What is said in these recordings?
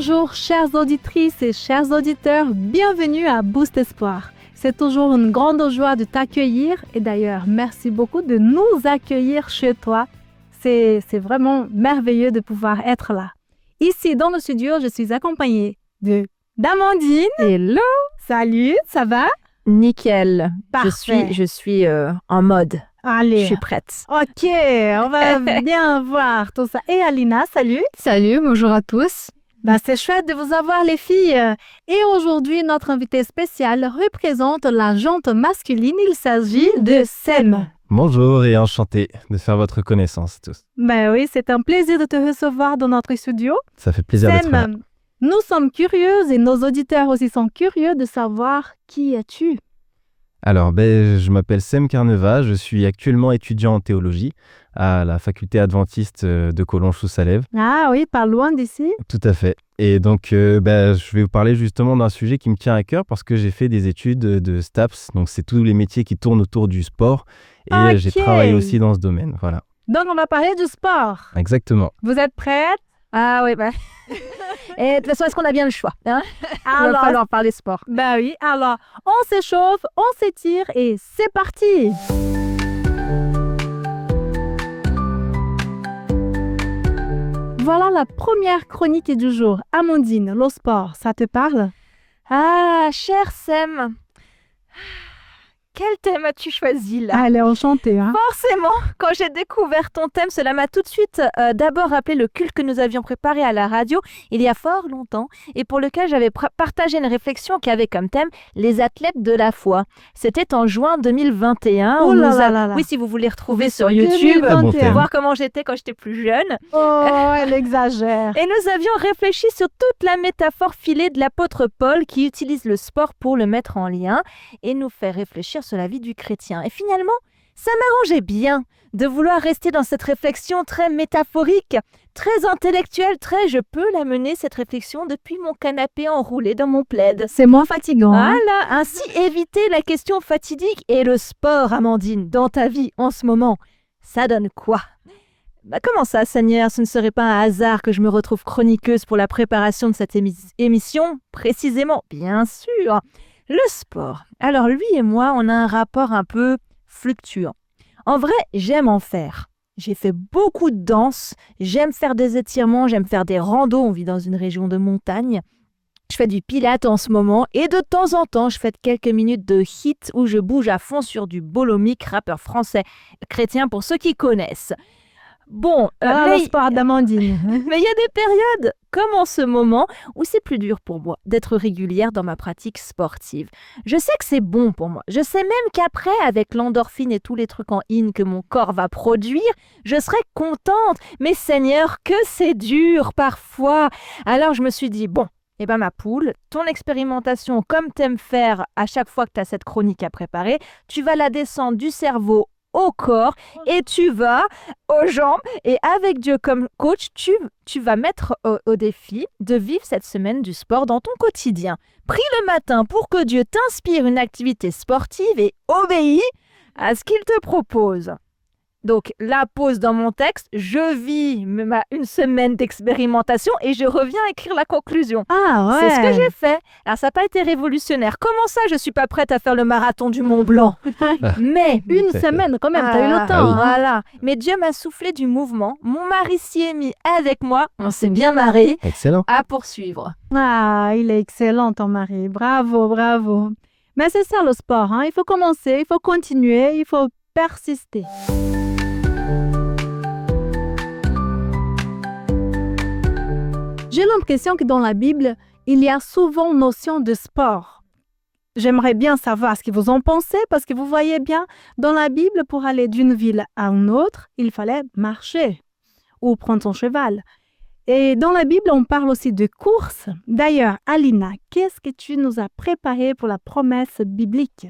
Bonjour chères auditrices et chers auditeurs, bienvenue à Boost Espoir. C'est toujours une grande joie de t'accueillir et d'ailleurs merci beaucoup de nous accueillir chez toi. C'est vraiment merveilleux de pouvoir être là. Ici dans le studio, je suis accompagnée d'Amandine. Hello! Salut, ça va? Nickel. Parfait. Je suis en mode. Allez. Je suis prête. Ok, on va bien voir tout ça. Et Alina, salut. Salut, bonjour à tous. C'est chouette de vous avoir les filles. Et aujourd'hui, notre invité spécial représente la jante masculine. Il s'agit de Sem. Bonjour et enchanté de faire votre connaissance tous. Oui, c'est un plaisir de te recevoir dans notre studio. Ça fait plaisir d'être là. Sem, nous sommes curieuses et nos auditeurs aussi sont curieux de savoir qui es-tu. Alors, je m'appelle Sem Carneva, je suis actuellement étudiant en théologie à la faculté adventiste de Collonges-sous-Salève. Ah oui, pas loin d'ici. Tout à fait. Et donc, je vais vous parler justement d'un sujet qui me tient à cœur parce que j'ai fait des études de STAPS, donc c'est tous les métiers qui tournent autour du sport et j'ai travaillé aussi dans ce domaine, voilà. Donc, on va parler du sport. Exactement. Vous êtes prêtes? Ah oui, Et de toute façon, est-ce qu'on a bien le choix, hein? Il va falloir parler sport. Oui, alors, on s'échauffe, on s'étire et c'est parti! Voilà la première chronique du jour. Amandine, le sport, ça te parle? Ah, cher Sem, quel thème as-tu choisi là? Elle est enchantée, hein? Forcément, quand j'ai découvert ton thème, cela m'a tout de suite d'abord rappelé le culte que nous avions préparé à la radio il y a fort longtemps et pour lequel j'avais partagé une réflexion qui avait comme thème les athlètes de la foi. C'était en juin 2021. Oh là là là là. Oui, si vous voulez retrouver sur YouTube, 2021. voir comment j'étais quand j'étais plus jeune. Oh, elle exagère. Et nous avions réfléchi sur toute la métaphore filée de l'apôtre Paul qui utilise le sport pour le mettre en lien et nous fait réfléchir sur la vie du chrétien. Et finalement, ça m'arrangeait bien de vouloir rester dans cette réflexion très métaphorique, très intellectuelle, je peux la mener cette réflexion depuis mon canapé enroulé dans mon plaid. C'est moins fatigant. Hein? Voilà, ainsi éviter la question fatidique. Et le sport, Amandine, dans ta vie en ce moment, ça donne quoi? Comment ça, Seigneur? Ce ne serait pas un hasard que je me retrouve chroniqueuse pour la préparation de cette émission? Précisément, bien sûr. Le sport. Alors lui et moi, on a un rapport un peu fluctuant. En vrai, j'aime en faire. J'ai fait beaucoup de danse, j'aime faire des étirements, j'aime faire des randos, on vit dans une région de montagne. Je fais du pilates en ce moment et de temps en temps, je fais quelques minutes de hit où je bouge à fond sur du Bolomic, rappeur français chrétien pour ceux qui connaissent. Bon, le sport d'Amandine. Mais il y a des périodes, comme en ce moment, où c'est plus dur pour moi d'être régulière dans ma pratique sportive. Je sais que c'est bon pour moi. Je sais même qu'après, avec l'endorphine et tous les trucs en in que mon corps va produire, je serai contente. Mais Seigneur, que c'est dur parfois. Alors je me suis dit, bon, ma poule, ton expérimentation, comme t'aimes faire à chaque fois que tu as cette chronique à préparer, tu vas la descendre du cerveau au corps et tu vas aux jambes et avec Dieu comme coach, tu vas mettre au défi de vivre cette semaine du sport dans ton quotidien. Prie le matin pour que Dieu t'inspire une activité sportive et obéis à ce qu'il te propose. Donc, la pause dans mon texte, je vis une semaine d'expérimentation et je reviens écrire la conclusion. Ah ouais. C'est ce que j'ai fait. Alors, ça n'a pas été révolutionnaire. Comment ça, je ne suis pas prête à faire le marathon du Mont Blanc? Mais une semaine quand même, t'as eu le temps. Voilà. Mais Dieu m'a soufflé du mouvement. Mon mari s'y est mis avec moi. On s'est bien marré. Excellent. À poursuivre. Ah, il est excellent ton mari. Bravo, bravo. Mais c'est ça le sport, hein? Il faut commencer, il faut continuer, il faut persister. J'ai l'impression que dans la Bible, il y a souvent notion de sport. J'aimerais bien savoir ce que vous en pensez parce que vous voyez bien, dans la Bible, pour aller d'une ville à une autre, il fallait marcher ou prendre son cheval. Et dans la Bible, on parle aussi de course. D'ailleurs, Alina, qu'est-ce que tu nous as préparé pour la promesse biblique?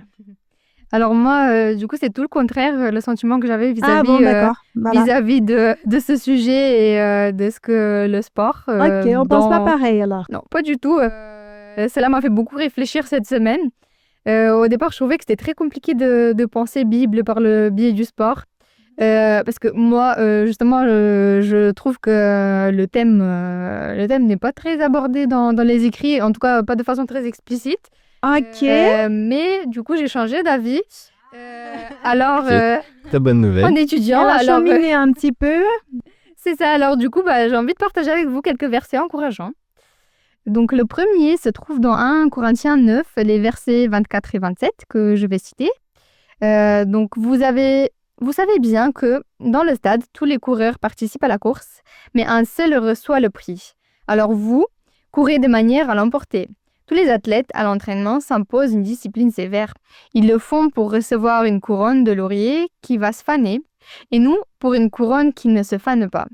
Alors moi, du coup, c'est tout le contraire, le sentiment que j'avais vis-à-vis de ce sujet et de ce que le sport... Ok, on pense pas pareil alors. Non, pas du tout. Cela m'a fait beaucoup réfléchir cette semaine. Au départ, je trouvais que c'était très compliqué de penser Bible par le biais du sport. Parce que moi, justement, je trouve que le thème n'est pas très abordé dans les écrits, en tout cas pas de façon très explicite. Ok. Mais du coup, j'ai changé d'avis. Alors, C'est très bonne en nouvelle. étudiant, Elle a alors cheminé un petit peu. c'est ça. Alors du coup, j'ai envie de partager avec vous quelques versets encourageants. Donc le premier se trouve dans 1 Corinthiens 9, les versets 24 et 27 que je vais citer. Donc vous savez bien que dans le stade, tous les coureurs participent à la course, mais un seul reçoit le prix. Alors vous, courez de manière à l'emporter. Tous les athlètes à l'entraînement s'imposent une discipline sévère. Ils le font pour recevoir une couronne de laurier qui va se faner, et nous pour une couronne qui ne se fane pas.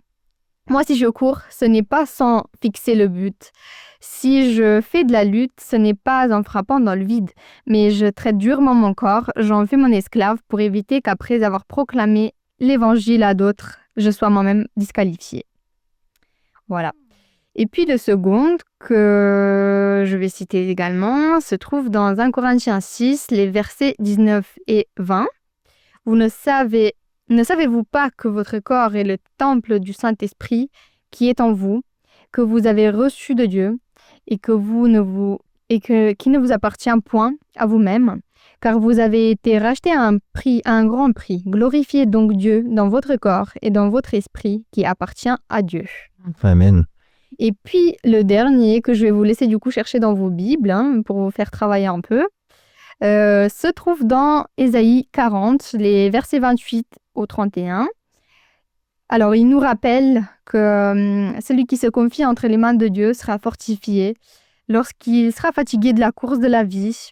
Moi, si je cours, ce n'est pas sans fixer le but. Si je fais de la lutte, ce n'est pas en frappant dans le vide, mais je traite durement mon corps, j'en fais mon esclave pour éviter qu'après avoir proclamé l'évangile à d'autres, je sois moi-même disqualifiée. Voilà. Et puis le second, que je vais citer également, se trouve dans 1 Corinthiens 6, les versets 19 et 20. Ne savez-vous pas que votre corps est le temple du Saint-Esprit qui est en vous, que vous avez reçu de Dieu, et qui ne vous appartient point à vous-même, car vous avez été racheté à un grand prix. Glorifiez donc Dieu dans votre corps et dans votre esprit qui appartient à Dieu. Amen. Et puis le dernier que je vais vous laisser du coup chercher dans vos Bibles pour vous faire travailler un peu, se trouve dans Ésaïe 40, les versets 28 au 31. Alors, il nous rappelle que celui qui se confie entre les mains de Dieu sera fortifié lorsqu'il sera fatigué de la course de la vie.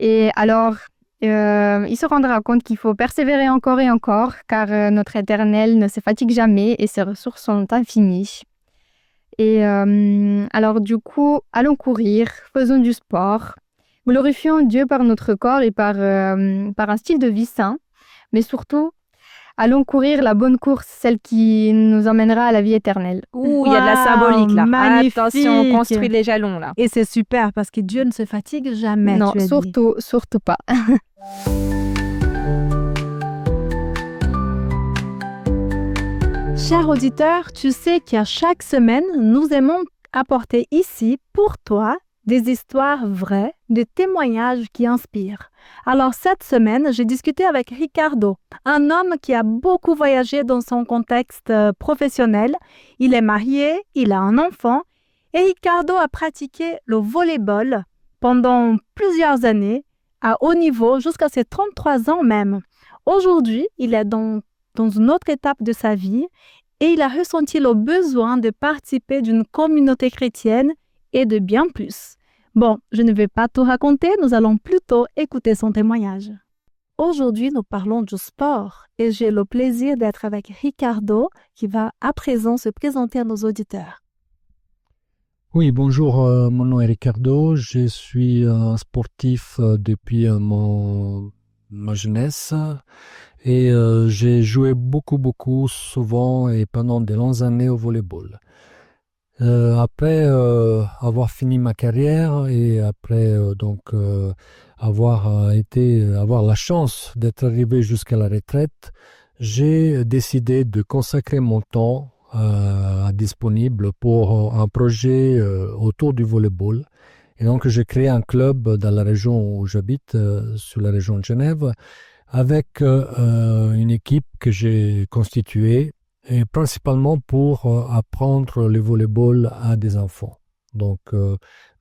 Et alors, il se rendra compte qu'il faut persévérer encore et encore, car notre Éternel ne se fatigue jamais et ses ressources sont infinies. Et alors, du coup, allons courir, faisons du sport, glorifions Dieu par notre corps et par un style de vie sain, mais surtout, allons courir la bonne course, celle qui nous emmènera à la vie éternelle. Ouh, il y a de la symbolique là. Magnifique. Attention, on construit les jalons là. Et c'est super parce que Dieu ne se fatigue jamais. Non, tu as dit. surtout pas. Cher auditeur, tu sais qu'à chaque semaine, nous aimons apporter ici, pour toi, des histoires vraies, des témoignages qui inspirent. Alors cette semaine, j'ai discuté avec Ricardo, un homme qui a beaucoup voyagé dans son contexte professionnel. Il est marié, il a un enfant et Ricardo a pratiqué le volleyball pendant plusieurs années, à haut niveau, jusqu'à ses 33 ans même. Aujourd'hui, il est dans une autre étape de sa vie et il a ressenti le besoin de participer d'une communauté chrétienne et de bien plus. Bon, je ne vais pas tout raconter, nous allons plutôt écouter son témoignage. Aujourd'hui, nous parlons du sport et j'ai le plaisir d'être avec Ricardo qui va à présent se présenter à nos auditeurs. Oui, bonjour, mon nom est Ricardo, je suis un sportif depuis ma jeunesse et j'ai joué beaucoup, souvent et pendant de longues années au volleyball. Après avoir fini ma carrière et après avoir la chance d'être arrivé jusqu'à la retraite, j'ai décidé de consacrer mon temps disponible pour un projet autour du volleyball. Et donc, j'ai créé un club dans la région où j'habite, sur la région de Genève, avec une équipe que j'ai constituée, et principalement pour apprendre le volleyball à des enfants. Donc,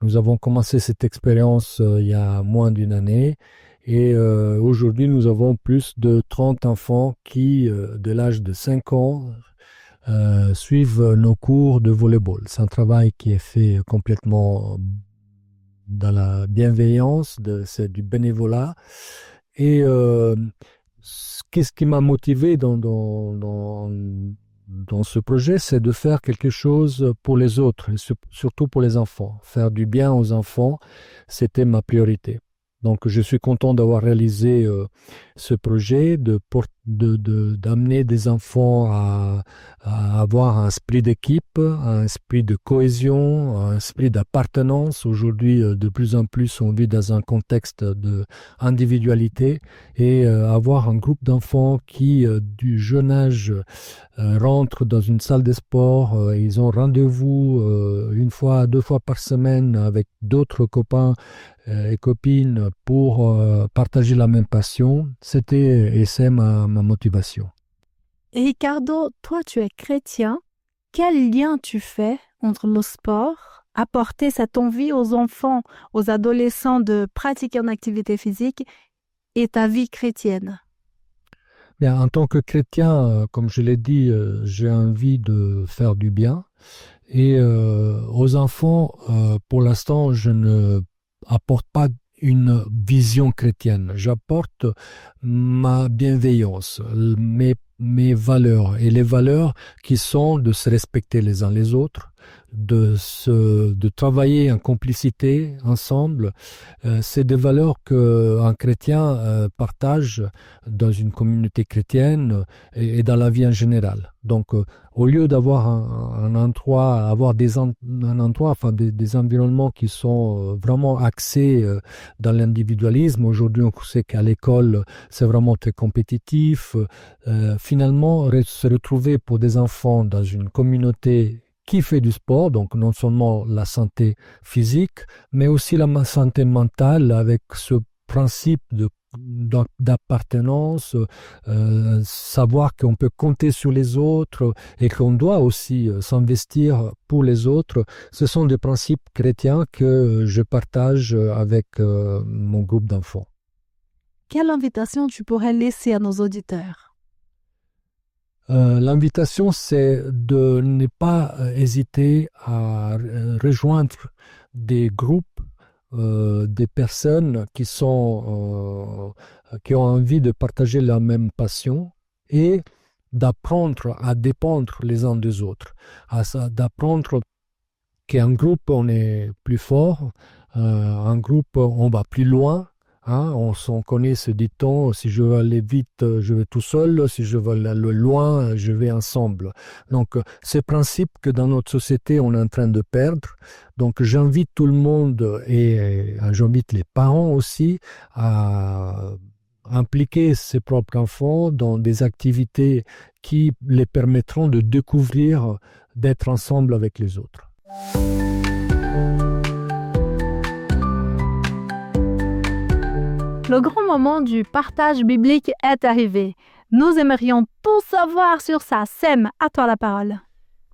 nous avons commencé cette expérience il y a moins d'une année. Et aujourd'hui, nous avons plus de 30 enfants qui, de l'âge de 5 ans, suivent nos cours de volleyball. C'est un travail qui est fait complètement dans la bienveillance, c'est du bénévolat. Et qu'est-ce qui m'a motivé dans ce projet, c'est de faire quelque chose pour les autres, et surtout pour les enfants. Faire du bien aux enfants, c'était ma priorité. Donc, je suis content d'avoir réalisé ce projet, de d'amener des enfants à avoir un esprit d'équipe, un esprit de cohésion, un esprit d'appartenance. Aujourd'hui, de plus en plus, on vit dans un contexte d'individualité et avoir un groupe d'enfants qui, du jeune âge, rentrent dans une salle de sport. Ils ont rendez-vous 1 fois, 2 fois par semaine avec d'autres copains et copines pour partager la même passion. C'était et c'est ma motivation. Et Ricardo, toi, tu es chrétien. Quel lien tu fais entre le sport, apporter cette envie aux enfants, aux adolescents de pratiquer une activité physique et ta vie chrétienne? Bien, en tant que chrétien, comme je l'ai dit, j'ai envie de faire du bien. Et aux enfants, pour l'instant, je ne apporte pas une vision chrétienne. J'apporte ma bienveillance, mes valeurs, et les valeurs qui sont de se respecter les uns les autres, de travailler en complicité ensemble. C'est des valeurs qu'un chrétien partage dans une communauté chrétienne et dans la vie en général. Donc, au lieu d'avoir un endroit, avoir des environnements qui sont vraiment axés dans l'individualisme. Aujourd'hui, on sait qu'à l'école, c'est vraiment très compétitif. Finalement, se retrouver pour des enfants dans une communauté qui fait du sport, donc non seulement la santé physique, mais aussi la santé mentale avec ce principe d'appartenance, savoir qu'on peut compter sur les autres et qu'on doit aussi s'investir pour les autres. Ce sont des principes chrétiens que je partage avec mon groupe d'enfants. Quelle invitation tu pourrais laisser à nos auditeurs? L'invitation, c'est de ne pas hésiter à rejoindre des groupes, des personnes qui ont envie de partager la même passion et d'apprendre à dépendre les uns des autres, d'apprendre qu'un groupe, on est plus fort, un groupe, on va plus loin. On connaît ce dicton, si je veux aller vite, je vais tout seul, si je veux aller loin, je vais ensemble. Donc, ce principe que dans notre société, on est en train de perdre. Donc, j'invite tout le monde et j'invite les parents aussi à impliquer ses propres enfants dans des activités qui les permettront de découvrir, d'être ensemble avec les autres. Le grand moment du partage biblique est arrivé. Nous aimerions tout savoir sur ça. Sem, à toi la parole.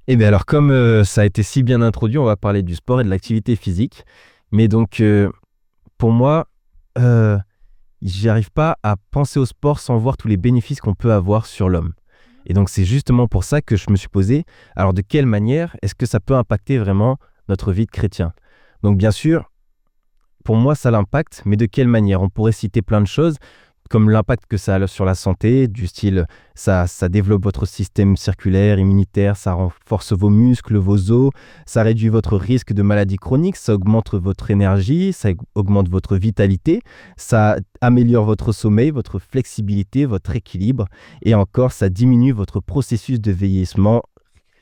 Eh bien alors, comme ça a été si bien introduit, on va parler du sport et de l'activité physique. Mais donc, pour moi, j'arrive pas à penser au sport sans voir tous les bénéfices qu'on peut avoir sur l'homme. Et donc, c'est justement pour ça que je me suis posé, alors de quelle manière est-ce que ça peut impacter vraiment notre vie de chrétien? Donc, bien sûr, pour moi, ça l'impacte, mais de quelle manière? On pourrait citer plein de choses, comme l'impact que ça a sur la santé, du style, ça développe votre système circulaire, immunitaire, ça renforce vos muscles, vos os, ça réduit votre risque de maladies chroniques, ça augmente votre énergie, ça augmente votre vitalité, ça améliore votre sommeil, votre flexibilité, votre équilibre, et encore, ça diminue votre processus de vieillissement,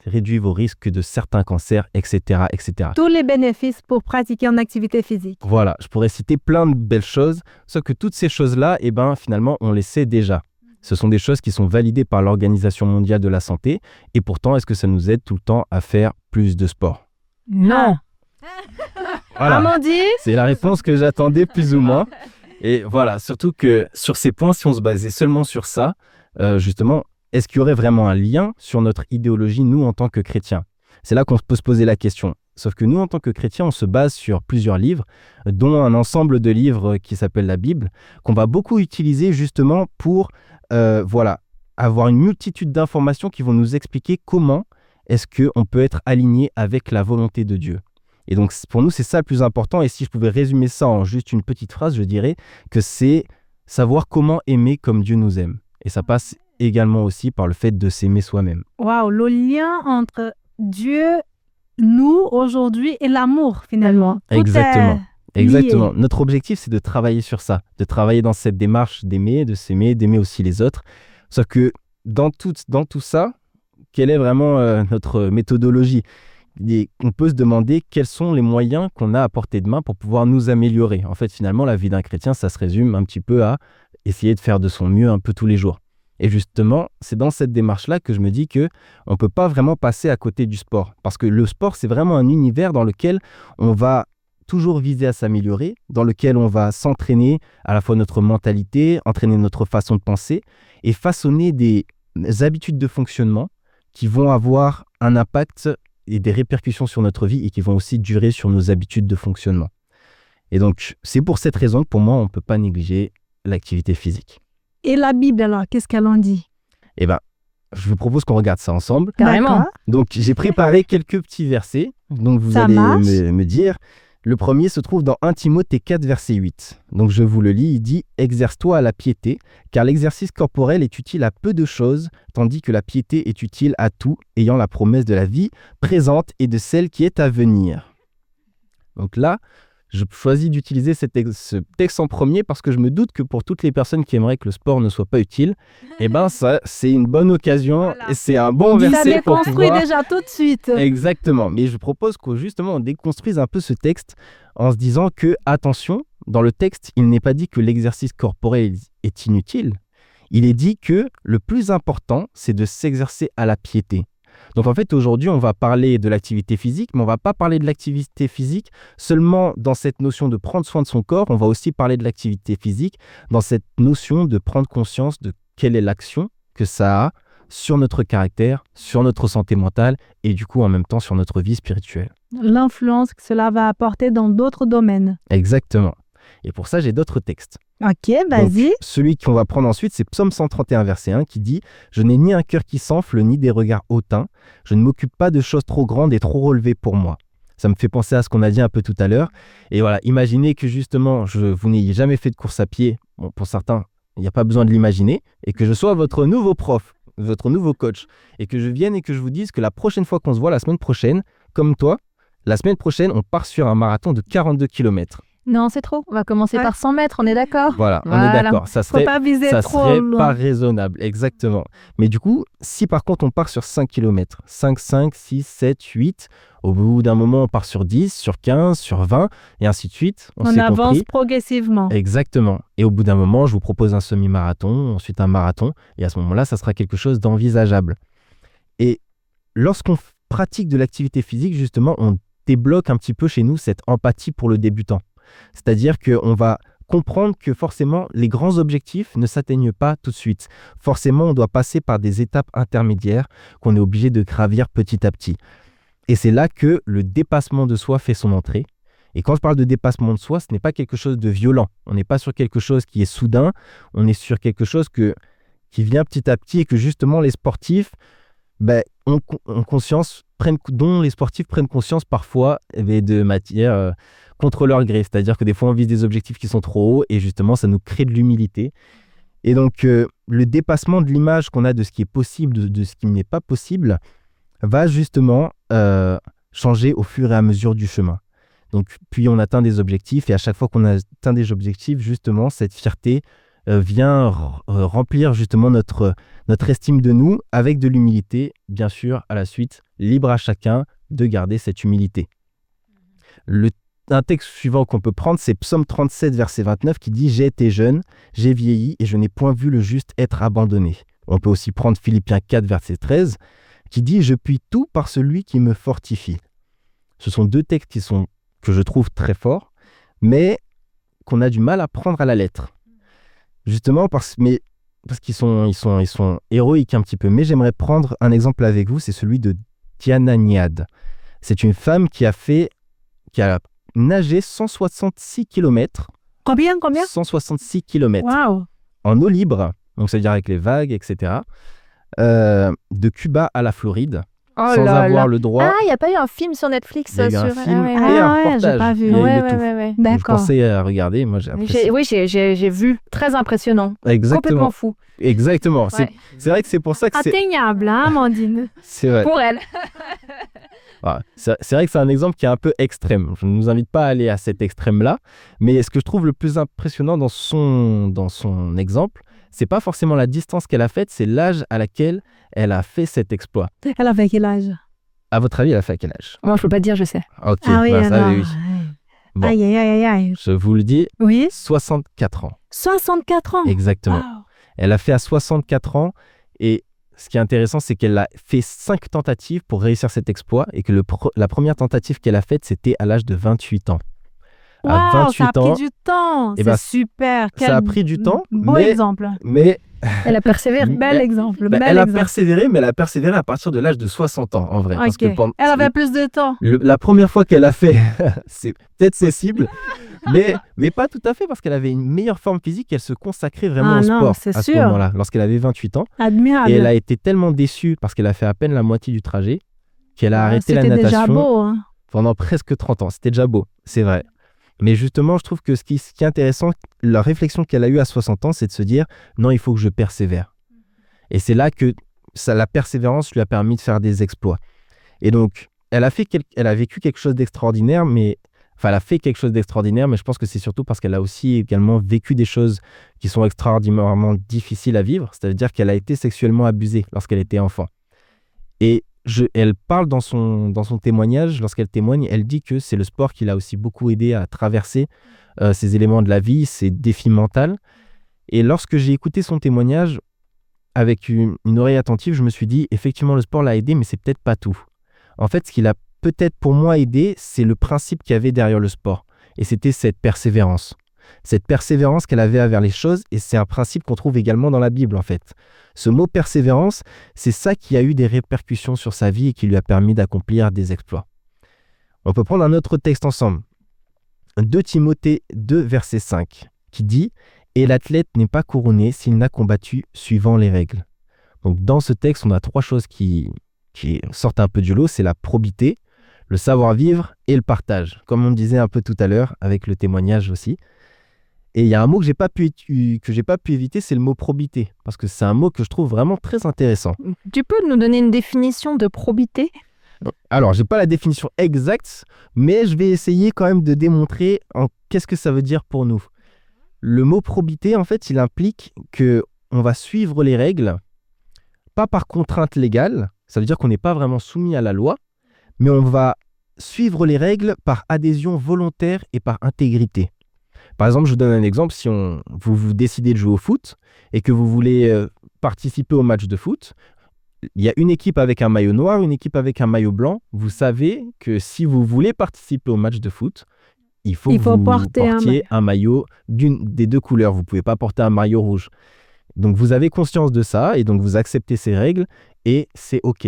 réduit vos risques de certains cancers, etc., etc. Tous les bénéfices pour pratiquer une activité physique. Voilà, je pourrais citer plein de belles choses, sauf que toutes ces choses-là, finalement, on les sait déjà. Ce sont des choses qui sont validées par l'Organisation mondiale de la santé, et pourtant, est-ce que ça nous aide tout le temps à faire plus de sport? Non. Voilà. Amandine? C'est la réponse que j'attendais plus ou moins. Et voilà, surtout que sur ces points, si on se basait seulement sur ça, justement, est-ce qu'il y aurait vraiment un lien sur notre idéologie, nous, en tant que chrétiens? C'est là qu'on peut se poser la question. Sauf que nous, en tant que chrétiens, on se base sur plusieurs livres, dont un ensemble de livres qui s'appelle la Bible, qu'on va beaucoup utiliser justement pour avoir une multitude d'informations qui vont nous expliquer comment est-ce qu'on peut être aligné avec la volonté de Dieu. Et donc, pour nous, c'est ça le plus important. Et si je pouvais résumer ça en juste une petite phrase, je dirais que c'est savoir comment aimer comme Dieu nous aime. Et ça passe également aussi par le fait de s'aimer soi-même. Waouh, le lien entre Dieu, nous, aujourd'hui, et l'amour, finalement. Exactement. Tout est Exactement. lié. Notre objectif, c'est de travailler sur ça, de travailler dans cette démarche d'aimer, de s'aimer, d'aimer aussi les autres. Sauf que dans tout ça, quelle est vraiment notre méthodologie? On peut se demander quels sont les moyens qu'on a à portée de main pour pouvoir nous améliorer. En fait, finalement, la vie d'un chrétien, ça se résume un petit peu à essayer de faire de son mieux un peu tous les jours. Et justement, c'est dans cette démarche-là que je me dis qu'on ne peut pas vraiment passer à côté du sport. Parce que le sport, c'est vraiment un univers dans lequel on va toujours viser à s'améliorer, dans lequel on va s'entraîner à la fois notre mentalité, entraîner notre façon de penser et façonner des habitudes de fonctionnement qui vont avoir un impact et des répercussions sur notre vie et qui vont aussi durer sur nos habitudes de fonctionnement. Et donc, c'est pour cette raison que pour moi, on ne peut pas négliger l'activité physique. Et la Bible, alors, qu'est-ce qu'elle en dit? Eh bien, je vous propose qu'on regarde ça ensemble. Carrément. D'accord. Donc, j'ai préparé quelques petits versets. Donc, vous Ça allez marche. me dire. Le premier se trouve dans 1 Timothée 4, verset 8. Donc, je vous le lis. Il dit « Exerce-toi à la piété, car l'exercice corporel est utile à peu de choses, tandis que la piété est utile à tout, ayant la promesse de la vie présente et de celle qui est à venir. » Donc là, je choisis d'utiliser ce texte en premier parce que je me doute que pour toutes les personnes qui aimeraient que le sport ne soit pas utile, eh ben ça, c'est une bonne occasion et c'est un bon Ça verset pour déconstruit pouvoir... déjà tout de suite. Exactement. Mais je propose qu'on justement on déconstruise un peu ce texte en se disant que, attention, dans le texte, il n'est pas dit que l'exercice corporel est inutile. Il est dit que le plus important, c'est de s'exercer à la piété. Donc en fait, aujourd'hui, on va parler de l'activité physique, mais on ne va pas parler de l'activité physique seulement dans cette notion de prendre soin de son corps, on va aussi parler de l'activité physique dans cette notion de prendre conscience de quelle est l'action que ça a sur notre caractère, sur notre santé mentale et du coup en même temps sur notre vie spirituelle. L'influence que cela va apporter dans d'autres domaines. Exactement. Et pour ça, j'ai d'autres textes. Ok, vas-y. Donc, celui qu'on va prendre ensuite, c'est Psaume 131, verset 1, qui dit « Je n'ai ni un cœur qui s'enfle, ni des regards hautains. Je ne m'occupe pas de choses trop grandes et trop relevées pour moi. » Ça me fait penser à ce qu'on a dit un peu tout à l'heure. Et voilà, imaginez que justement, vous n'ayez jamais fait de course à pied. Bon, pour certains, il n'y a pas besoin de l'imaginer. Et que je sois votre nouveau prof, votre nouveau coach. Et que je vienne et que je vous dise que la prochaine fois qu'on se voit, la semaine prochaine, comme toi, la semaine prochaine, on part sur un marathon de 42 km. Non, c'est trop. On va commencer Ouais. par 100 mètres, on est d'accord? Voilà, on Voilà. est d'accord. Ça Faut serait pas viser ça trop serait loin. pas raisonnable, exactement. Mais du coup, si par contre on part sur 5 km, 5, 6, 7, 8, au bout d'un moment on part sur 10, sur 15, sur 20, et ainsi de suite. On s'est avance compris. progressivement. Exactement. Et au bout d'un moment, je vous propose un semi-marathon, ensuite un marathon, et à ce moment-là, ça sera quelque chose d'envisageable. Et lorsqu'on pratique de l'activité physique, justement, on débloque un petit peu chez nous cette empathie pour le débutant. C'est-à-dire qu'on va comprendre que forcément, les grands objectifs ne s'atteignent pas tout de suite. Forcément, on doit passer par des étapes intermédiaires qu'on est obligé de gravir petit à petit. Et c'est là que le dépassement de soi fait son entrée. Et quand je parle de dépassement de soi, ce n'est pas quelque chose de violent. On n'est pas sur quelque chose qui est soudain. On est sur quelque chose qui vient petit à petit et que justement les sportifs dont les sportifs prennent conscience parfois de matière contre leur gré. C'est-à-dire que des fois, on vise des objectifs qui sont trop hauts et justement, ça nous crée de l'humilité. Et donc, le dépassement de l'image qu'on a de ce qui est possible, de ce qui n'est pas possible, va justement changer au fur et à mesure du chemin. Donc, puis on atteint des objectifs et à chaque fois qu'on atteint des objectifs, justement, cette fierté vient remplir justement notre estime de nous avec de l'humilité, bien sûr, à la suite, libre à chacun de garder cette humilité. Un texte suivant qu'on peut prendre, c'est Psaume 37, verset 29, qui dit « J'ai été jeune, j'ai vieilli et je n'ai point vu le juste être abandonné ». On peut aussi prendre Philippiens 4, verset 13, qui dit « Je puis tout par celui qui me fortifie ». Ce sont deux textes que je trouve très forts, mais qu'on a du mal à prendre à la lettre. Justement parce qu'ils sont héroïques un petit peu. Mais j'aimerais prendre un exemple avec vous, c'est celui de Diana Niad. C'est une femme qui a nagé 166 km. Combien 166 km. Waouh. En eau libre, donc c'est-à-dire avec les vagues, etc. De Cuba à la Floride, Oh sans là avoir là. le droit. Ah, il n'y a pas eu un film sur Netflix Il y a eu sur... un film ouais, et ouais. un Ah ouais, reportage. j'ai pas vu. Il y a eu Ouais, le tout. ouais. Je D'accord. pensais à regarder, moi j'ai apprécié. Oui, j'ai vu. Très impressionnant. Exactement. Complètement fou. Exactement. Ouais. C'est vrai que c'est pour ça que c'est... Atteignable, hein, Amandine? C'est vrai. Pour elle. Voilà. C'est vrai que c'est un exemple qui est un peu extrême. Je ne nous invite pas à aller à cet extrême-là, mais ce que je trouve le plus impressionnant dans son exemple, c'est pas forcément la distance qu'elle a faite, c'est l'âge à laquelle elle a fait cet exploit. Elle avait quel âge? À votre avis, elle a fait à quel âge? Moi, je peux pas te dire, je sais. Ok, Ah oui, bah, ça, alors. oui. Bon. Aïe, aïe, aïe, aïe. Je vous le dis, Oui, 64 ans. 64 ans. Exactement. Wow. Elle a fait à 64 ans et ce qui est intéressant, c'est qu'elle a fait 5 tentatives pour réussir cet exploit et que la première tentative qu'elle a faite, c'était à l'âge de 28 ans. À Wow, 28 ça a ans, pris du temps. eh C'est ben, super. ça a pris du temps, Beau mais- exemple. mais Elle a persévéré. Bel exemple. bah, bel elle a exemple. persévéré, mais elle a persévéré à partir de l'âge de 60 ans en vrai. Parce que Ok. Elle avait plus de temps. la première fois qu'elle a fait, c'est peut-être possible, mais pas tout à fait parce qu'elle avait une meilleure forme physique, elle se consacrait vraiment Ah au non, sport c'est à ce sûr. moment-là, lorsqu'elle avait 28 ans. Admirable. Et elle a été tellement déçue parce qu'elle a fait à peine la moitié du trajet qu'elle a Ah, arrêté la c'était déjà natation beau. Hein. pendant presque 30 ans. C'était déjà beau, c'est vrai. Mais justement, je trouve que ce qui est intéressant, la réflexion qu'elle a eue à 60 ans, c'est de se dire non, il faut que je persévère. Et c'est là que la persévérance lui a permis de faire des exploits. Et donc, elle a vécu quelque chose d'extraordinaire, elle a fait quelque chose d'extraordinaire, mais je pense que c'est surtout parce qu'elle a aussi également vécu des choses qui sont extraordinairement difficiles à vivre. C'est-à-dire qu'elle a été sexuellement abusée lorsqu'elle était enfant. Et elle parle dans son témoignage, lorsqu'elle témoigne, elle dit que c'est le sport qui l'a aussi beaucoup aidé à traverser ces éléments de la vie, ces défis mentaux. Et lorsque j'ai écouté son témoignage avec une oreille attentive, je me suis dit, effectivement, le sport l'a aidé, mais c'est peut-être pas tout. En fait, ce qui l'a peut-être pour moi aidé, c'est le principe qu'il y avait derrière le sport. Et c'était cette persévérance. Cette persévérance qu'elle avait envers les choses, et c'est un principe qu'on trouve également dans la Bible, en fait. Ce mot persévérance, c'est ça qui a eu des répercussions sur sa vie et qui lui a permis d'accomplir des exploits. On peut prendre un autre texte ensemble. 2 Timothée 2, verset 5, qui dit « Et l'athlète n'est pas couronné s'il n'a combattu suivant les règles. » Donc dans ce texte, on a 3 choses qui sortent un peu du lot, c'est la probité, le savoir-vivre et le partage, comme on disait un peu tout à l'heure avec le témoignage aussi. Et il y a un mot que j'ai pas pu éviter, c'est le mot probité, parce que c'est un mot que je trouve vraiment très intéressant. Tu peux nous donner une définition de probité? Alors, j'ai pas la définition exacte, mais je vais essayer quand même de démontrer qu'est-ce que ça veut dire pour nous. Le mot probité, en fait, il implique que on va suivre les règles, pas par contrainte légale, ça veut dire qu'on n'est pas vraiment soumis à la loi, mais on va suivre les règles par adhésion volontaire et par intégrité. Par exemple, je vous donne un exemple, si vous décidez de jouer au foot et que vous voulez participer au match de foot, il y a une équipe avec un maillot noir, une équipe avec un maillot blanc. Vous savez que si vous voulez participer au match de foot, il faut que vous portiez un maillot d'une des 2 couleurs. Vous ne pouvez pas porter un maillot rouge. Donc vous avez conscience de ça et donc vous acceptez ces règles et c'est OK.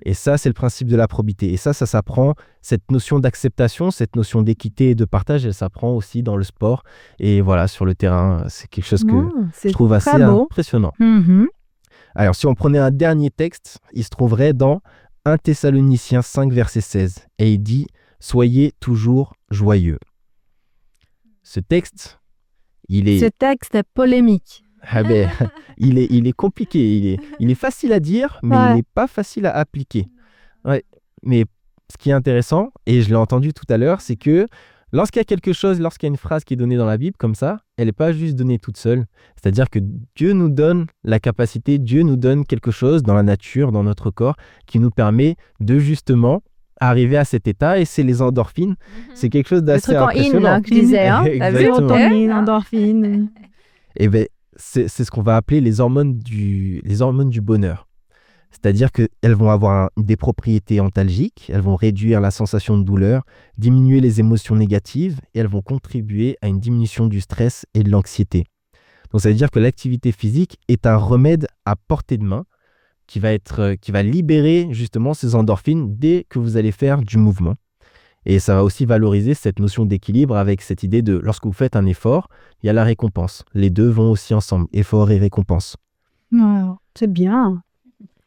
Et ça, c'est le principe de la probité. Et ça s'apprend, cette notion d'acceptation, cette notion d'équité et de partage, elle s'apprend aussi dans le sport. Et voilà, sur le terrain, c'est quelque chose que je trouve assez impressionnant. Mm-hmm. Alors, si on prenait un dernier texte, il se trouverait dans 1 Thessaloniciens 5, verset 16. Et il dit « Soyez toujours joyeux ». Ce texte, Ce texte est polémique. il est compliqué, il est facile à dire, mais il n'est pas facile à appliquer. Ouais. Mais ce qui est intéressant, et je l'ai entendu tout à l'heure, c'est que lorsqu'il y a quelque chose, lorsqu'il y a une phrase qui est donnée dans la Bible comme ça, elle n'est pas juste donnée toute seule. C'est-à-dire que Dieu nous donne la capacité, Dieu nous donne quelque chose dans la nature, dans notre corps, qui nous permet de justement arriver à cet état, et c'est les endorphines. C'est quelque chose d'assez impressionnant. Le truc en in, que je disais, hein. T'as vu, Sérotonine, endorphine. Et bien, c'est ce qu'on va appeler les hormones du bonheur. C'est-à-dire qu'elles vont avoir des propriétés antalgiques, elles vont réduire la sensation de douleur, diminuer les émotions négatives et elles vont contribuer à une diminution du stress et de l'anxiété. Donc ça veut dire que l'activité physique est un remède à portée de main qui va libérer justement ces endorphines dès que vous allez faire du mouvement. Et ça va aussi valoriser cette notion d'équilibre avec cette idée de lorsque vous faites un effort, il y a la récompense. Les deux vont aussi ensemble, effort et récompense. Wow, c'est bien.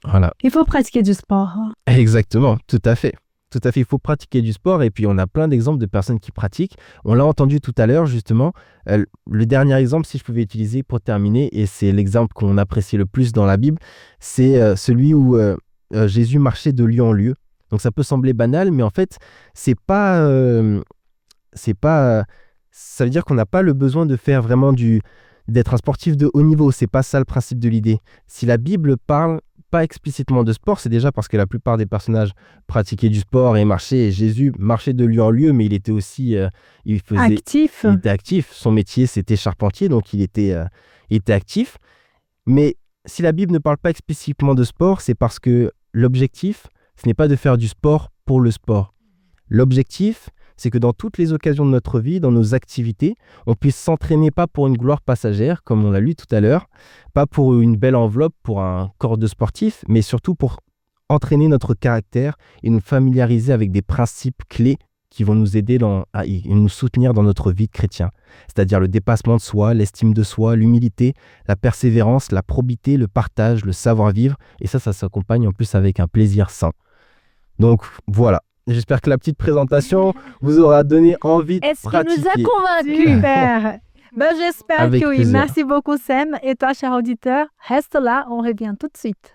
Voilà. Il faut pratiquer du sport. Exactement, tout à fait. Tout à fait, il faut pratiquer du sport et puis on a plein d'exemples de personnes qui pratiquent. On l'a entendu tout à l'heure justement. Le dernier exemple, si je pouvais utiliser pour terminer, et c'est l'exemple qu'on apprécie le plus dans la Bible, c'est celui où Jésus marchait de lieu en lieu. Donc ça peut sembler banal, mais en fait, ça veut dire qu'on n'a pas le besoin de faire vraiment du d'être un sportif de haut niveau. C'est pas ça le principe de l'idée. Si la Bible parle pas explicitement de sport, c'est déjà parce que la plupart des personnages pratiquaient du sport et marchaient. Et Jésus marchait de lieu en lieu, mais il était aussi Actif. il était actif. Son métier, c'était charpentier, donc il était actif. Mais si la Bible ne parle pas explicitement de sport, c'est parce que l'objectif, ce n'est pas de faire du sport pour le sport. L'objectif, c'est que dans toutes les occasions de notre vie, dans nos activités, on puisse s'entraîner pas pour une gloire passagère, comme on l'a lu tout à l'heure, pas pour une belle enveloppe, pour un corps de sportif, mais surtout pour entraîner notre caractère et nous familiariser avec des principes clés qui vont nous aider et nous soutenir dans notre vie de chrétien. C'est-à-dire le dépassement de soi, l'estime de soi, l'humilité, la persévérance, la probité, le partage, le savoir-vivre. Et ça s'accompagne en plus avec un plaisir sain. Donc voilà. J'espère que la petite présentation vous aura donné envie de pratiquer. Est-ce qu'il nous a convaincus? Super. J'espère Avec que oui. plaisir. Merci beaucoup, Sam. Et toi, cher auditeur, reste là. On revient tout de suite.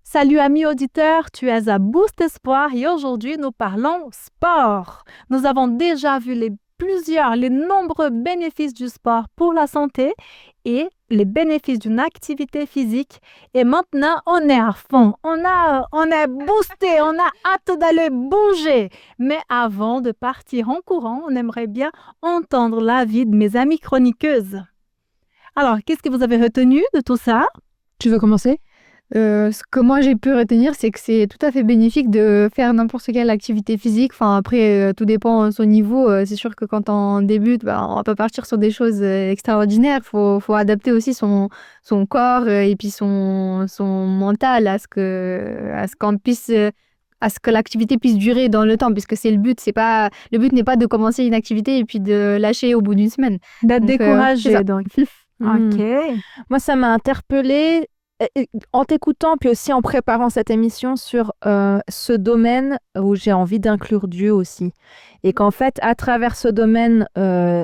Salut amis auditeurs, tu es à Boost Espoir et aujourd'hui nous parlons sport. Nous avons déjà vu les nombreux bénéfices du sport pour la santé et les bénéfices d'une activité physique. Et maintenant, on est à fond, on est boosté, on a hâte d'aller bouger. Mais avant de partir en courant, on aimerait bien entendre l'avis de mes amies chroniqueuses. Alors, qu'est-ce que vous avez retenu de tout ça? Tu veux commencer? Ce que moi j'ai pu retenir, c'est que c'est tout à fait bénéfique de faire n'importe quelle activité physique. Enfin, après, tout dépend de son niveau. C'est sûr que quand on débute, on peut partir sur des choses extraordinaires. Faut adapter aussi son corps et puis son mental à ce qu'on puisse, à ce que l'activité puisse durer dans le temps, puisque c'est le but. Le but n'est pas de commencer une activité et puis de lâcher au bout d'une semaine. D'être Donc, découragé, c'est ça. donc. Hmm. Ok. Moi, ça m'a interpellée en t'écoutant, puis aussi en préparant cette émission sur ce domaine où j'ai envie d'inclure Dieu aussi. Et qu'en fait, à travers ce domaine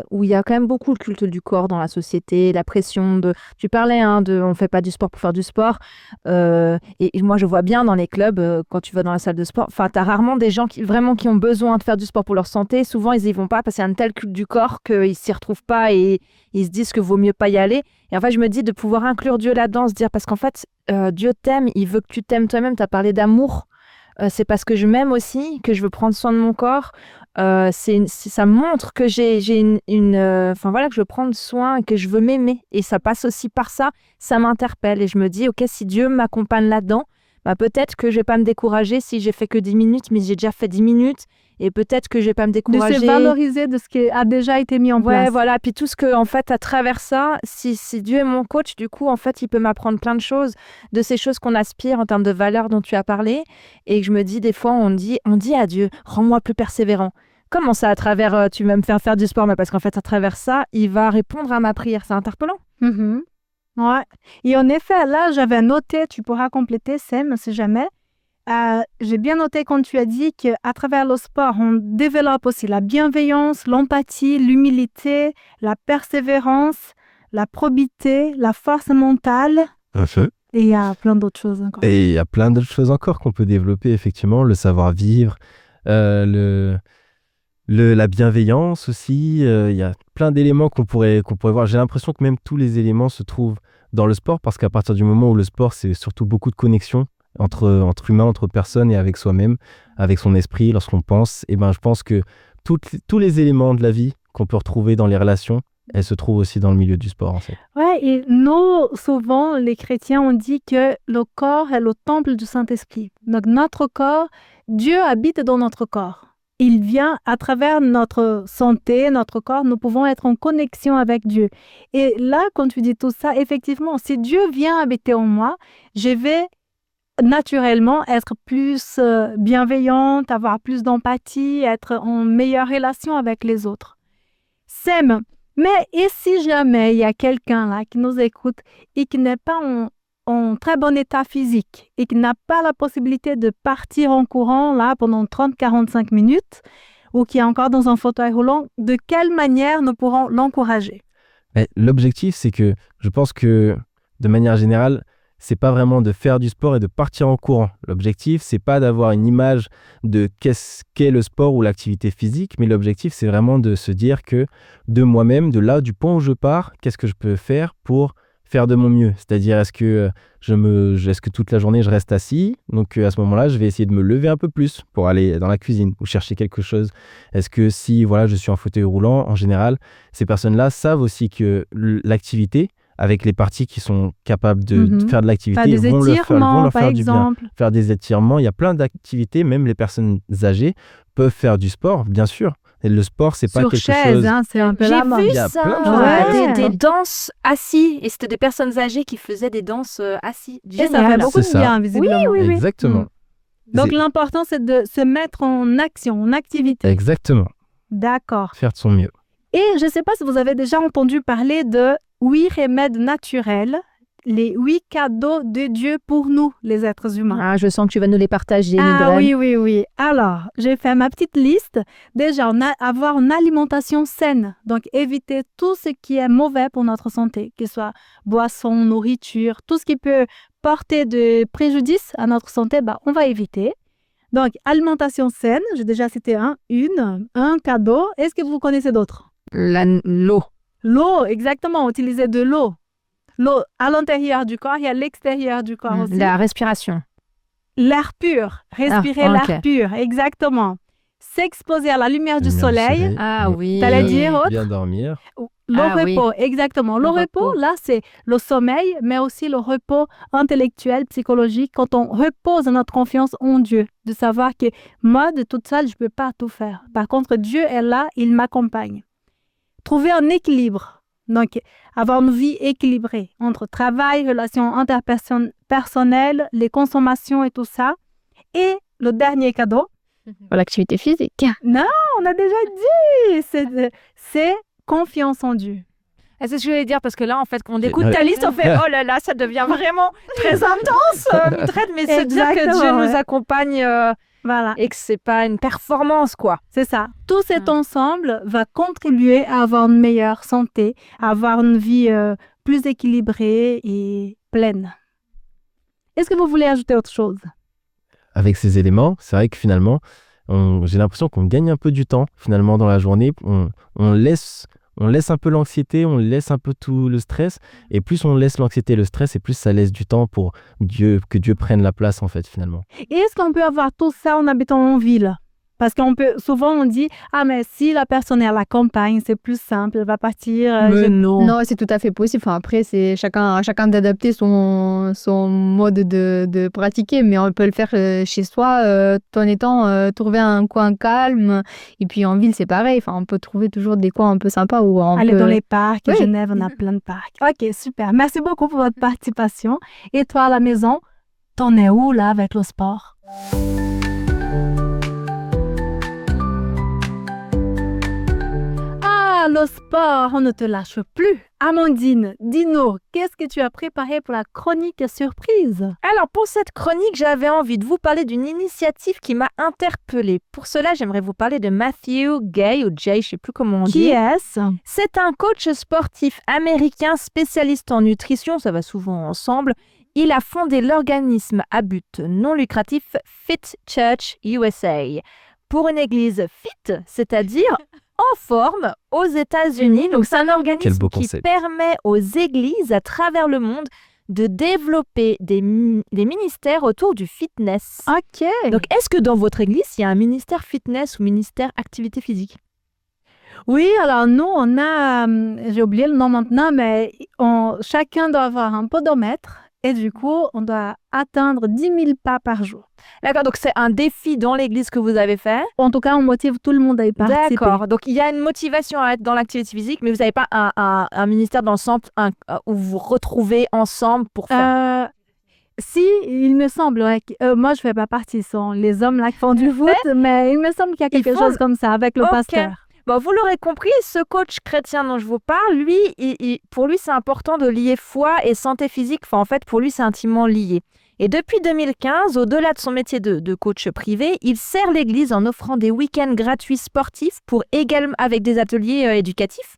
où il y a quand même beaucoup le culte du corps dans la société, la pression de... Tu parlais de on ne fait pas du sport pour faire du sport. Et moi, je vois bien dans les clubs, quand tu vas dans la salle de sport, tu as rarement des gens qui ont besoin de faire du sport pour leur santé. Souvent, ils n'y vont pas parce qu'il y a un tel culte du corps qu'ils ne s'y retrouvent pas et ils se disent qu'il vaut mieux pas y aller. Et en fait, je me dis de pouvoir inclure Dieu là-dedans, se dire parce qu'en fait, Dieu t'aime, il veut que tu t'aimes toi-même. Tu as parlé d'amour. C'est parce que je m'aime aussi, que je veux prendre soin de mon corps. Ça montre que que je veux prendre soin et que je veux m'aimer. Et ça passe aussi par ça. Ça m'interpelle. Et je me dis, OK, si Dieu m'accompagne là-dedans, peut-être que je vais pas me décourager si j'ai fait que 10 minutes, mais j'ai déjà fait 10 minutes. Et peut-être que je vais pas me décourager. De se valoriser de ce qui a déjà été mis en place. Ouais, voilà. Puis tout ce que, en fait, à travers ça, si Dieu est mon coach, du coup, en fait, il peut m'apprendre plein de choses, de ces choses qu'on aspire en termes de valeurs dont tu as parlé. Et que je me dis, des fois, on dit à Dieu, rends-moi plus persévérant. Comment ça, à travers, tu vas me faire du sport, mais parce qu'en fait, à travers ça, il va répondre à ma prière. C'est interpellant. Mm-hmm. Ouais. Et en effet, là, j'avais noté, tu pourras compléter, Sam, si jamais. J'ai bien noté quand tu as dit qu'à travers le sport, on développe aussi la bienveillance, l'empathie, l'humilité, la persévérance, la probité, la force mentale. Et il y a plein d'autres choses encore. Et il y a plein d'autres choses encore qu'on peut développer, effectivement, le savoir-vivre, La bienveillance aussi, il y a plein d'éléments qu'on pourrait voir. J'ai l'impression que même tous les éléments se trouvent dans le sport, parce qu'à partir du moment où le sport, c'est surtout beaucoup de connexions entre humains, entre personnes et avec soi-même, avec son esprit, lorsqu'on pense, et ben je pense que tous les éléments de la vie qu'on peut retrouver dans les relations, elles se trouvent aussi dans le milieu du sport, en fait. Ouais, et nous, souvent, les chrétiens, on dit que le corps est le temple du Saint-Esprit. Donc, notre corps, Dieu habite dans notre corps. Il vient à travers notre santé, notre corps, nous pouvons être en connexion avec Dieu. Et là, quand tu dis tout ça, effectivement, si Dieu vient habiter en moi, je vais naturellement être plus bienveillante, avoir plus d'empathie, être en meilleure relation avec les autres. Sème. Mais et si jamais il y a quelqu'un là qui nous écoute et qui n'est pas en très bon état physique et qui n'a pas la possibilité de partir en courant là pendant 30-45 minutes ou qui est encore dans un fauteuil roulant, de quelle manière nous pourrons l'encourager? L'objectif, c'est que je pense que de manière générale, c'est pas vraiment de faire du sport et de partir en courant. L'objectif, c'est pas d'avoir une image de qu'est-ce qu'est le sport ou l'activité physique, mais l'objectif, c'est vraiment de se dire que de moi-même, de là, du point où je pars, qu'est-ce que je peux faire pour faire de mon mieux? C'est-à-dire, est-ce que toute la journée, je reste assis? Donc, à ce moment-là, je vais essayer de me lever un peu plus pour aller dans la cuisine ou chercher quelque chose. Est-ce que si, voilà, je suis en fauteuil roulant, en général, ces personnes-là savent aussi que l'activité, avec les parties qui sont capables de faire de l'activité, Faire des vont étirements, leur par faire du bien. exemple. Faire des étirements, il y a plein d'activités, même les personnes âgées peuvent faire du sport, bien sûr. Et le sport, c'est pas Sur quelque chaise, chose... hein, c'est un peu J'ai la mode. vu Il y a ça, plein de choses à faire. des danses assis, et c'était des personnes âgées qui faisaient des danses assis. Et ça fait Génial. beaucoup de C'est ça. bien, visiblement. Exactement. Donc, C'est- l'important, c'est de se mettre en action, en activité. Exactement. D'accord. Faire de son mieux. Et je ne sais pas si vous avez déjà entendu parler de 8 remèdes naturels, les 8 cadeaux de Dieu pour nous, les êtres humains. Ah, je sens que tu vas nous les partager, Ah Mildred. oui. Alors, j'ai fait ma petite liste. Déjà, avoir une alimentation saine. Donc, éviter tout ce qui est mauvais pour notre santé, que ce soit boisson, nourriture, tout ce qui peut porter de préjudice à notre santé, on va éviter. Donc, alimentation saine, j'ai déjà cité un cadeau. Est-ce que vous connaissez d'autres? L'eau. L'eau, exactement, utiliser de l'eau. L'eau à l'intérieur du corps et à l'extérieur du corps aussi. La respiration. L'air pur, respirer Ah, l'air ok. pur, exactement. S'exposer à la lumière du soleil. Ah oui. T'allais dire autre? Bien dormir. Le Ah oui. repos, exactement. Le Le repos, repos. là, c'est le sommeil, mais aussi le repos intellectuel, psychologique, quand on repose notre confiance en Dieu, de savoir que moi, de toute seule, je ne peux pas tout faire. Par contre, Dieu est là, il m'accompagne. Trouver un équilibre. Donc, avoir une vie équilibrée entre travail, relations interpersonnelles, les consommations et tout ça. Et le dernier cadeau, Pour l'activité physique. on a déjà dit, c'est confiance en Dieu. Ah, c'est ce que je voulais dire, parce que là, en fait, quand on C'est- écoute ta liste, on fait « Oh là là, ça devient vraiment très intense, Mildred », mais se dire que Exactement, Dieu ouais. nous accompagne Voilà, et que c'est pas une performance, quoi. c'est ça. Tout cet ensemble va contribuer à avoir une meilleure santé, à avoir une vie plus équilibrée et pleine. Est-ce que vous voulez ajouter autre chose? Avec ces éléments, c'est vrai que finalement, j'ai l'impression qu'on gagne un peu du temps finalement dans la journée. On laisse un peu l'anxiété, on laisse un peu tout le stress. Et plus on laisse l'anxiété et le stress, et plus ça laisse du temps pour que Dieu prenne la place en fait finalement. Et est-ce qu'on peut avoir tout ça en habitant en ville? Parce souvent on dit, ah mais si la personne est à la campagne, c'est plus simple, elle va partir. non. Non, c'est tout à fait possible. Enfin, après, c'est chacun d'adapter son mode de pratiquer, mais on peut le faire chez soi, tout en étant trouver un coin calme. Et puis en ville, c'est pareil. Enfin, on peut trouver toujours des coins un peu sympas où on Aller peut... dans les parcs, à Oui. Genève, on a plein de parcs. Ok, super. Merci beaucoup pour votre participation. Et toi à la maison, t'en es où là avec le sport? Ah, le sport, on ne te lâche plus. Amandine, dis-nous, qu'est-ce que tu as préparé pour la chronique surprise? Alors, pour cette chronique, j'avais envie de vous parler d'une initiative qui m'a interpellée. Pour cela, j'aimerais vous parler de Matthew Gay, ou Jay, je ne sais plus comment on dit. Qui est-ce? C'est un coach sportif américain spécialiste en nutrition, ça va souvent ensemble. Il a fondé l'organisme à but non lucratif Fit Church USA. pour une église fit, c'est-à-dire en forme aux États-Unis. Donc, c'est un Quel organisme beau qui concept. permet aux églises à travers le monde de développer des ministères autour du fitness. OK. Donc, est-ce que dans votre église, il y a un ministère fitness ou ministère activité physique? Oui, alors nous, on a, j'ai oublié le nom maintenant, mais chacun doit avoir un podomètre et du coup, on doit atteindre 10 000 pas par jour. D'accord, donc c'est un défi dans l'église que vous avez fait. En tout cas, on motive tout le monde à y participer. D'accord, donc il y a une motivation à être dans l'activité physique, mais vous n'avez pas un ministère dans le centre où vous vous retrouvez ensemble pour faire... Si, il me semble, ouais, moi je fais pas partie, ce sont les hommes là qui font du foot, mais il me semble qu'il y a quelque font chose comme ça avec le Ok. pasteur. Bon, vous l'aurez compris, ce coach chrétien dont je vous parle, lui, pour lui, c'est important de lier foi et santé physique. Enfin, en fait, pour lui, c'est intimement lié. Et depuis 2015, au-delà de son métier de coach privé, il sert l'Église en offrant des week-ends gratuits sportifs avec des ateliers éducatifs.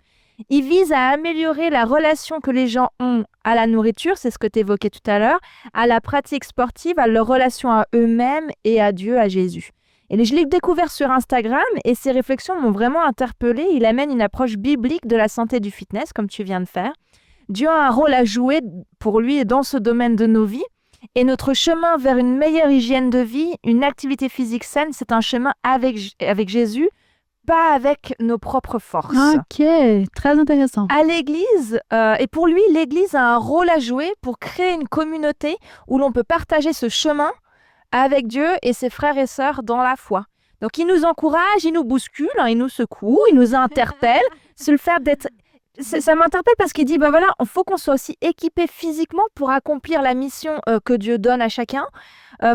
Il vise à améliorer la relation que les gens ont à la nourriture, c'est ce que tu évoquais tout à l'heure, à la pratique sportive, à leur relation à eux-mêmes et à Dieu, à Jésus. Et je l'ai découvert sur Instagram et ses réflexions m'ont vraiment interpellée. Il amène une approche biblique de la santé du fitness, comme tu viens de faire. Dieu a un rôle à jouer pour lui dans ce domaine de nos vies. Et notre chemin vers une meilleure hygiène de vie, une activité physique saine, c'est un chemin avec Jésus, pas avec nos propres forces. OK, très intéressant. À l'Église, et pour lui, l'Église a un rôle à jouer pour créer une communauté où l'on peut partager ce chemin avec Dieu et ses frères et sœurs dans la foi. Donc, il nous encourage, il nous bouscule, il nous secoue, il nous interpelle. C'est le fait d'être... Ça m'interpelle parce qu'il dit, ben voilà, il faut qu'on soit aussi équipé physiquement pour accomplir la mission que Dieu donne à chacun.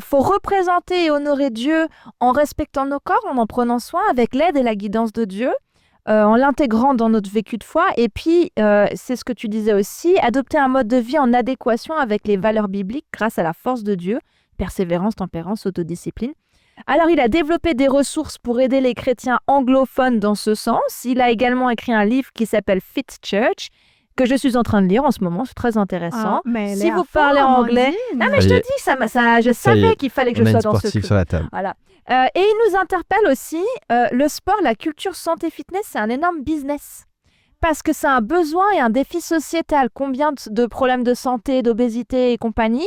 Faut représenter et honorer Dieu en respectant nos corps, en prenant soin avec l'aide et la guidance de Dieu, en l'intégrant dans notre vécu de foi. Et puis, c'est ce que tu disais aussi, adopter un mode de vie en adéquation avec les valeurs bibliques grâce à la force de Dieu. Persévérance, tempérance, autodiscipline. Alors, il a développé des ressources pour aider les chrétiens anglophones dans ce sens. Il a également écrit un livre qui s'appelle Fit Church, que je suis en train de lire en ce moment. C'est très intéressant. Mais Si vous parlez anglais... Non, mais je te dis, je savais qu'il fallait que je On a sois une dans ce sportive club. sur la table. Voilà. Et il nous interpelle aussi, le sport, la culture santé fitness, c'est un énorme business. Parce que c'est un besoin et un défi sociétal. Combien de problèmes de santé, d'obésité et compagnie.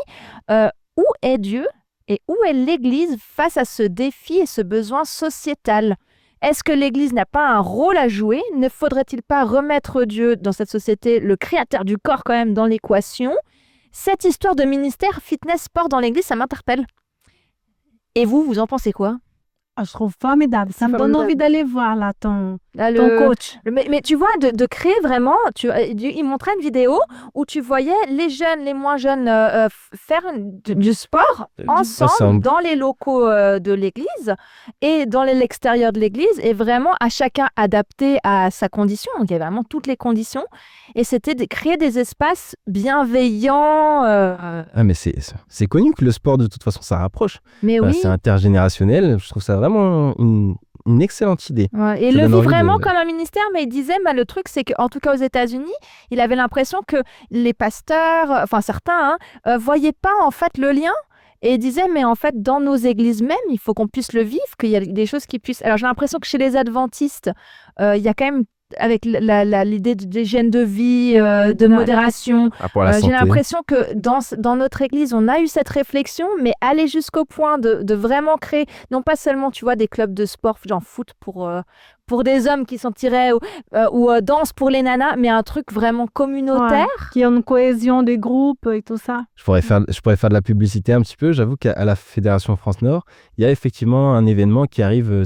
Où est Dieu et où est l'Église face à ce défi et ce besoin sociétal? Est-ce que l'Église n'a pas un rôle à jouer? Ne faudrait-il pas remettre Dieu dans cette société, le créateur du corps quand même, dans l'équation? Cette histoire de ministère fitness sport dans l'Église, ça m'interpelle. Et vous en pensez quoi? Je trouve formidable. Ça me donne Formidable. envie d'aller voir là ton Ton coach. Mais tu vois, de créer vraiment, il montrait une vidéo où tu voyais les jeunes, les moins jeunes faire du sport ensemble dans les locaux de l'église et dans l'extérieur de l'église et vraiment à chacun adapté à sa condition. Donc il y avait vraiment toutes les conditions et c'était de créer des espaces bienveillants. Ah, mais c'est connu que le sport, de toute façon, ça rapproche. Mais oui. C'est intergénérationnel. Je trouve ça vraiment une excellente idée. Ouais, et il le vit vraiment comme un ministère, mais il disait, le truc, c'est qu'en tout cas aux États-Unis, il avait l'impression que les pasteurs, enfin certains, voyaient pas en fait le lien. Et il disait, mais en fait, dans nos églises même, il faut qu'on puisse le vivre, qu'il y a des choses qui puissent... Alors j'ai l'impression que chez les adventistes, il y a quand même, avec l'idée d'hygiène de vie, de modération, j'ai l'impression que dans notre église, on a eu cette réflexion, mais aller jusqu'au point de vraiment créer, non pas seulement, tu vois, des clubs de sport, genre foot pour des hommes qui s'en tiraient ou danse pour les nanas, mais un truc vraiment communautaire. Ouais, qui a une cohésion des groupes et tout ça. Je pourrais faire de la publicité un petit peu. J'avoue qu'à la Fédération France Nord, il y a effectivement un événement qui arrive,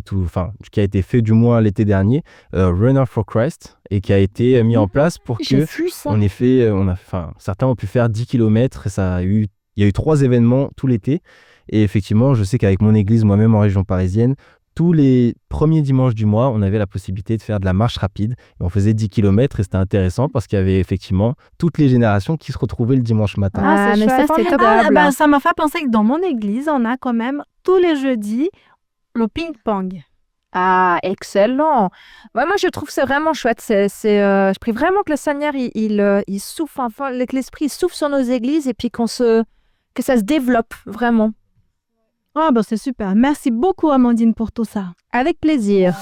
qui a été fait du moins l'été dernier, Runner for Christ, et qui a été mis en place pour que, certains ont pu faire 10 km. Et il y a eu 3 événements tout l'été. Et effectivement, je sais qu'avec mon église, moi-même en région parisienne, tous les premiers dimanches du mois, on avait la possibilité de faire de la marche rapide. Et on faisait 10 km et c'était intéressant parce qu'il y avait effectivement toutes les générations qui se retrouvaient le dimanche matin. Ah, mais ça, c'est top. Ça m'a fait penser que dans mon église, on a quand même tous les jeudis le ping-pong. Excellent. Ouais, moi, je trouve que c'est vraiment chouette. Je prie vraiment que le Seigneur, il souffle, que l'Esprit souffle sur nos églises et puis que ça se développe vraiment. Ah, ben c'est super. Merci beaucoup, Amandine, pour tout ça. Avec plaisir.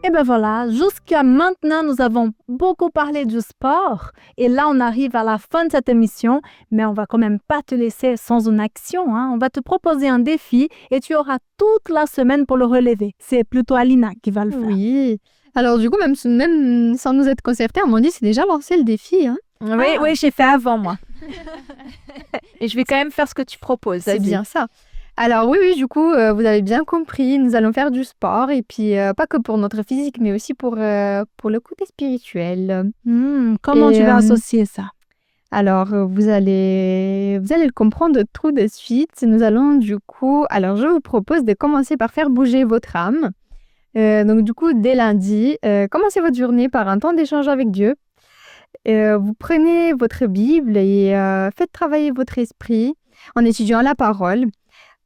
Et ben voilà, jusqu'à maintenant, nous avons beaucoup parlé du sport. Et là, on arrive à la fin de cette émission, mais on va quand même pas te laisser sans une action, hein. On va te proposer un défi et tu auras toute la semaine pour le relever. C'est plutôt Alina qui va le faire. Oui. Alors du coup, même sans nous être concertés, on m'a dit c'est déjà lancé le défi. Hein. Oui, j'ai fait avant moi. Et je vais quand même faire ce que tu proposes. C'est vas-y. bien ça. Alors oui, du coup, vous avez bien compris, nous allons faire du sport et puis pas que pour notre physique, mais aussi pour le côté spirituel. Comment Et, tu vas associer ça? Alors, vous allez le comprendre tout de suite. Nous allons du coup, alors je vous propose de commencer par faire bouger votre âme. Donc du coup, dès lundi, commencez votre journée par un temps d'échange avec Dieu. Vous prenez votre Bible et faites travailler votre esprit en étudiant la parole.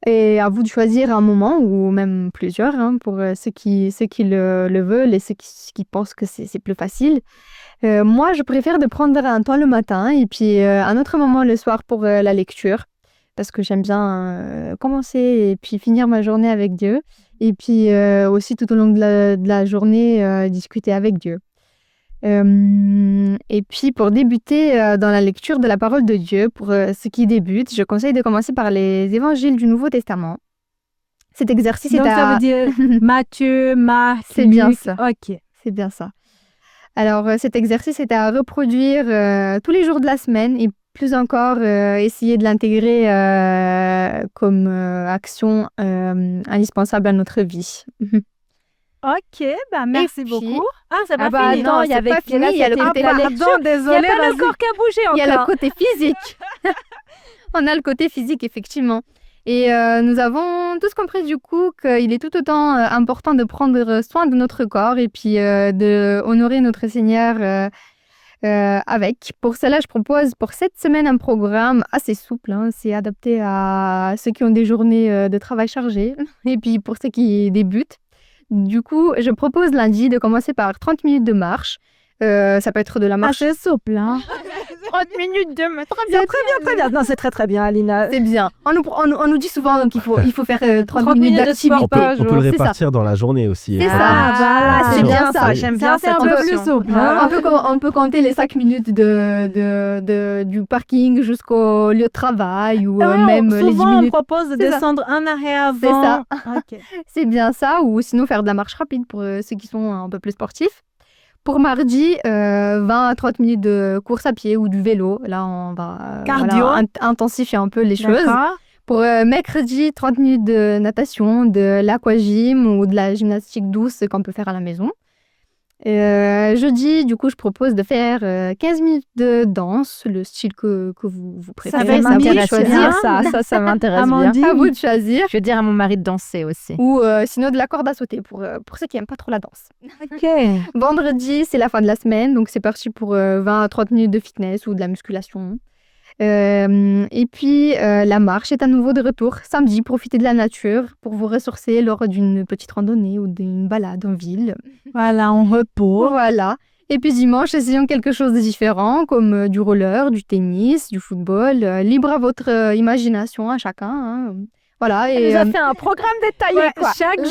Et à vous de choisir un moment ou même plusieurs hein, pour ceux qui le veulent et ceux qui pensent que c'est plus facile. Moi, je préfère de prendre un temps le matin et puis un autre moment le soir pour la lecture parce que j'aime bien commencer et puis finir ma journée avec Dieu et puis aussi tout au long de la journée discuter avec Dieu. Et puis pour débuter dans la lecture de la parole de Dieu, pour ceux qui débutent, je conseille de commencer par les évangiles du Nouveau Testament. Cet exercice Donc est ça veut dire Matthieu, Marc, C'est bien Luc. ça. Ok. C'est bien ça. Alors cet exercice est à reproduire tous les jours de la semaine et plus encore essayer de l'intégrer comme action indispensable à notre vie. Ok, bah merci puis- beaucoup. Ah, c'est pas Ah bah fini. attends, Non, il y c'est avait pas fini, il y a le côté la pardon, lecture. Il n'y a désolée, pas le vas-y. corps qui a bougé Il y a le encore. côté physique. On a le côté physique, effectivement. Et nous avons tous compris du coup qu'il est tout autant important de prendre soin de notre corps et puis de honorer notre Seigneur avec. Pour cela, je propose pour cette semaine un programme assez souple. Hein. C'est adapté à ceux qui ont des journées de travail chargées et puis pour ceux qui débutent. Du coup, je propose lundi de commencer par 30 minutes de marche. Ça peut être de la Ah, marche. c'est souple, hein. 30 minutes de me Très bien, très bien. Non, c'est très très bien, Alina. C'est bien. On nous dit souvent qu'il faut faire 30 30 minutes minutes de sport d'activité. par On peut jour, le c'est ça. répartir dans la journée aussi. C'est hein. ça. Ah, voilà, c'est bien ça. J'aime Ça, bien c'est un cette peu option. plus souple. hein. On peut compter les 5 minutes du parking jusqu'au lieu de travail ou Ouais, même les 10 souvent, on minutes. propose de C'est ça. descendre un arrêt avant. C'est ça. Ok. C'est bien ça. Ou sinon faire de la marche rapide pour ceux qui sont un peu plus sportifs. Pour mardi, 20 à 30 minutes de course à pied ou du vélo. Là, on va Cardio. intensifier un peu les choses. D'accord. Pour mercredi, 30 minutes de natation, de l'aquagym ou de la gymnastique douce qu'on peut faire à la maison. Jeudi, du coup, je propose de faire 15 minutes de danse, le style que vous préférez. fait Ça mamie, m'intéresse choisir. bien, ça m'intéresse bien. Amandine. À vous de choisir. Je vais dire à mon mari de danser aussi. Ou sinon de la corde à sauter pour ceux qui n'aiment pas trop la danse. Ok. Vendredi, c'est la fin de la semaine, donc c'est parti pour 20 à 30 minutes de fitness ou de la musculation. Et puis, la marche est à nouveau de retour. Samedi, profitez de la nature pour vous ressourcer lors d'une petite randonnée ou d'une balade en ville. Voilà, on repose. Voilà. Et puis dimanche, essayons quelque chose de différent, comme du roller, du tennis, du football. Libre à votre imagination, à chacun. Hein. Voilà. Elle Et, nous a fait un programme détaillé, Ouais, quoi. chaque Là,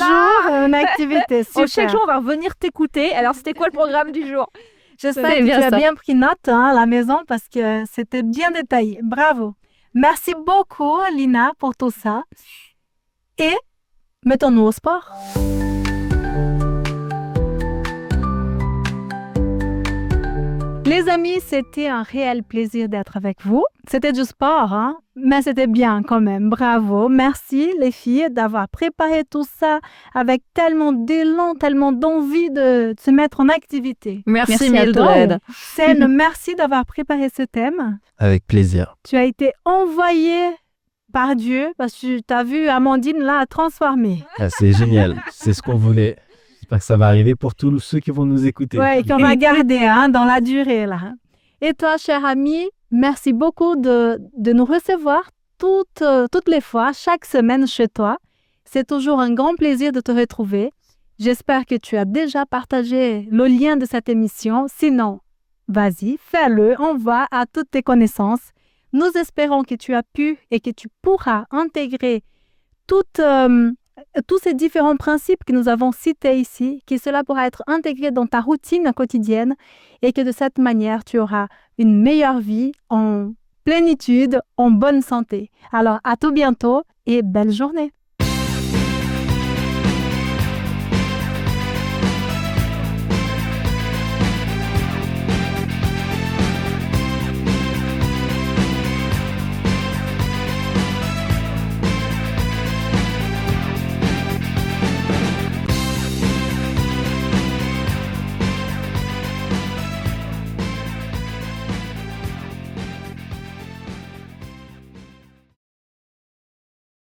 jour, une activité. Super. chaque jour, on va revenir t'écouter. Alors, c'était quoi le programme du jour? J'espère C'est que bien tu as ça. bien pris note hein, à la maison parce que c'était bien détaillé. Bravo. Merci beaucoup, Lina, pour tout ça. Et mettons-nous au sport. Les amis, c'était un réel plaisir d'être avec vous. C'était du sport, hein? Mais c'était bien quand même. Bravo. Merci les filles d'avoir préparé tout ça avec tellement d'élan, tellement d'envie de se mettre en activité. Merci, à toi. Mildred. Sen, merci d'avoir préparé ce thème. Avec plaisir. Tu as été envoyé par Dieu parce que tu as vu Amandine là transformée. Ah, c'est génial. C'est ce qu'on voulait. J'espère que ça va arriver pour tous ceux qui vont nous écouter. Ouais, et qu'on va garder hein, dans la durée là. Et toi, cher ami, merci beaucoup de nous recevoir toutes les fois, chaque semaine chez toi. C'est toujours un grand plaisir de te retrouver. J'espère que tu as déjà partagé le lien de cette émission. Sinon, Vas-y, fais-le, envoie à toutes tes connaissances. Nous espérons que tu as pu et que tu pourras intégrer tous ces différents principes que nous avons cités ici, que cela pourra être intégré dans ta routine quotidienne et que de cette manière, tu auras une meilleure vie en plénitude, en bonne santé. Alors, à tout bientôt et belle journée.